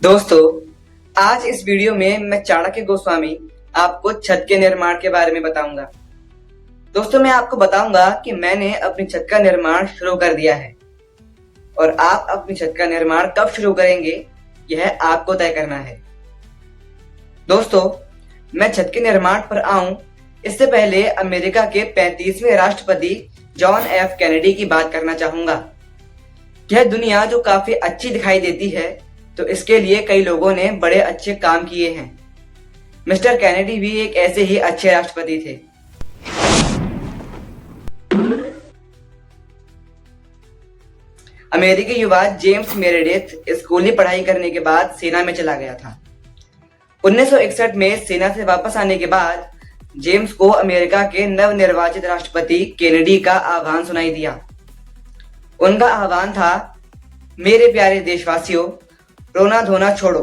दोस्तों, आज इस वीडियो में मैं चाणक्य गोस्वामी आपको छत के निर्माण के बारे में बताऊंगा। दोस्तों, मैं आपको बताऊंगा कि मैंने अपनी छत का निर्माण शुरू कर दिया है और आप अपनी छत का निर्माण कब शुरू करेंगे यह आपको तय करना है। दोस्तों, मैं छत के निर्माण पर आऊं इससे पहले अमेरिका के 35वें राष्ट्रपति जॉन एफ कैनेडी की बात करना चाहूंगा। यह दुनिया जो काफी अच्छी दिखाई देती है, तो इसके लिए कई लोगों ने बड़े अच्छे काम किए हैं। मिस्टर कैनेडी भी एक ऐसे ही अच्छे राष्ट्रपति थे। अमेरिकी युवा जेम्स मेरेडिथ स्कूली पढ़ाई करने के बाद सेना में चला गया था। 1961 में सेना से वापस आने के बाद जेम्स को अमेरिका के नवनिर्वाचित राष्ट्रपति कैनेडी का आह्वान सुनाई दिया। उनका आह्वान था, मेरे प्यारे देशवासियों, रोना धोना छोड़ो,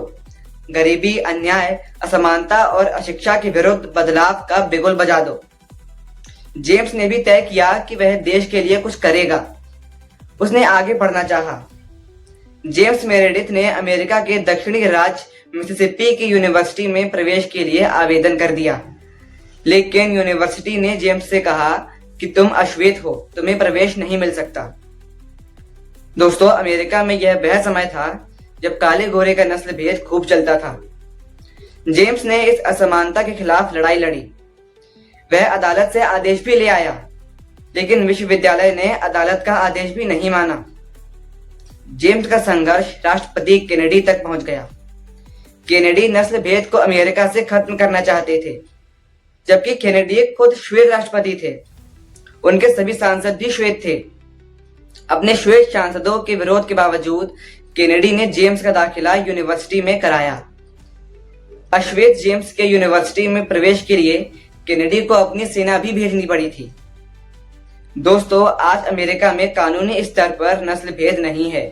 गरीबी, अन्याय, असमानता और अशिक्षा के विरुद्ध बदलाव का बिगुल बजा दो। जेम्स ने भी तय किया कि वह देश के लिए कुछ करेगा। उसने आगे बढ़ना चाहा। जेम्स मेरेडिथ ने अमेरिका के दक्षिणी राज्य मिसिसिपी की यूनिवर्सिटी में प्रवेश के लिए आवेदन कर दिया, लेकिन यूनिवर्सिटी ने जेम्स से कहा कि तुम अश्वेत हो, तुम्हें प्रवेश नहीं मिल सकता। दोस्तों, अमेरिका में यह वह समय था जब काले गोरे का नस्ल भेद खूब चलता था। जेम्स ने इस असमानता के खिलाफ लड़ाई लड़ी। वह अदालत से आदेश भी ले आया, लेकिन विश्वविद्यालय ने अदालत का आदेश भी नहीं माना। जेम्स का संघर्ष राष्ट्रपति कैनेडी तक पहुंच गया। कैनेडी नस्ल भेद को अमेरिका से खत्म करना चाहते थे, जबकि कैनेडी खुद श्वेत राष्ट्रपति थे। उनके सभी सांसद भी श्वेत थे। अपने श्वेत सांसदों के विरोध के बावजूद कैनेडी ने जेम्स का दाखिला यूनिवर्सिटी में कराया। अश्वेत जेम्स के यूनिवर्सिटी में प्रवेश के लिए कैनेडी को अपनी सेना भी भेजनी पड़ी थी। दोस्तों, आज अमेरिका में कानूनी स्तर पर नस्ल भेद नहीं है।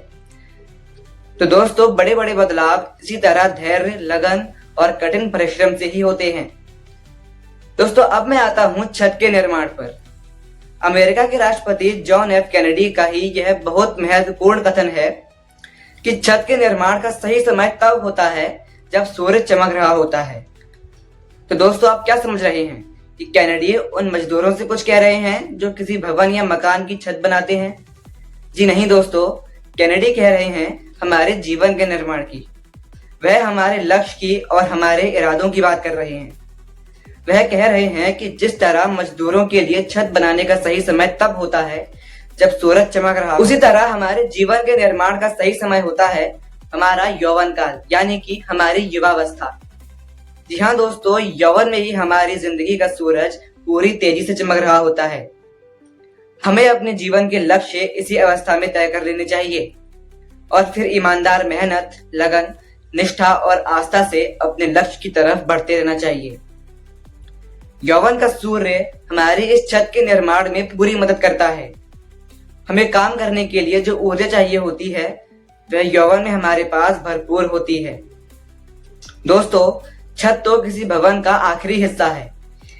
तो दोस्तों, बड़े बड़े बदलाव इसी तरह धैर्य, लगन और कठिन परिश्रम से ही होते हैं। दोस्तों, अब मैं आता हूं छत के निर्माण पर। अमेरिका के राष्ट्रपति जॉन एफ कैनेडी का ही यह बहुत महत्वपूर्ण कथन है कि छत के निर्माण का सही समय तब होता है जब सूरज चमक रहा होता है। तो दोस्तों, आप क्या समझ रहे हैं कि कैनेडी उन मजदूरों से कुछ कह रहे हैं जो किसी भवन या मकान की छत बनाते हैं? जी नहीं दोस्तों, कैनेडी कह रहे हैं हमारे जीवन के निर्माण की। वह हमारे लक्ष्य की और हमारे इरादों की बात कर रहे हैं। वह कह रहे हैं कि जिस तरह मजदूरों के लिए छत बनाने का सही समय तब होता है जब सूरज चमक रहा, उसी तरह हमारे जीवन के निर्माण का सही समय होता है हमारा यौवन काल, यानी कि हमारी युवावस्था। जी हाँ दोस्तों, यौवन में ही हमारी जिंदगी का सूरज पूरी तेजी से चमक रहा होता है। हमें अपने जीवन के लक्ष्य इसी अवस्था में तय कर लेने चाहिए और फिर ईमानदार मेहनत, लगन, निष्ठा और आस्था से अपने लक्ष्य की तरफ बढ़ते रहना चाहिए। यौवन का सूर्य हमारी इस छत के निर्माण में पूरी मदद करता है। हमें काम करने के लिए जो ऊर्जा चाहिए होती है वह यौवन में हमारे पास भरपूर होती है। दोस्तों, छत तो किसी भवन का आखिरी हिस्सा है।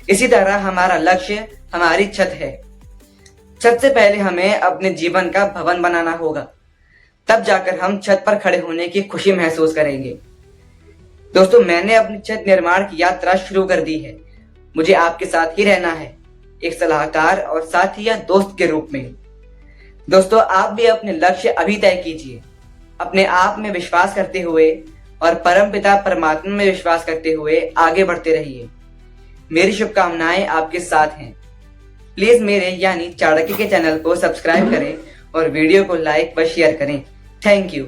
इसी तरह हमारा लक्ष्य हमारी छत है। छत से पहले हमें अपने जीवन का भवन बनाना होगा, तब जाकर हम छत पर खड़े होने की खुशी महसूस करेंगे। दोस्तों, मैंने अपनी छत निर्माण की यात्रा शुरू कर दी है। मुझे आपके साथ ही रहना है, एक सलाहकार और साथी या दोस्त के रूप में। दोस्तों, आप भी अपने लक्ष्य अभी तय कीजिए। अपने आप में विश्वास करते हुए और परमपिता परमात्मा में विश्वास करते हुए आगे बढ़ते रहिए। मेरी शुभकामनाएं आपके साथ हैं। प्लीज मेरे यानी चाणक्य के चैनल को सब्सक्राइब करें और वीडियो को लाइक व शेयर करें। Thank you.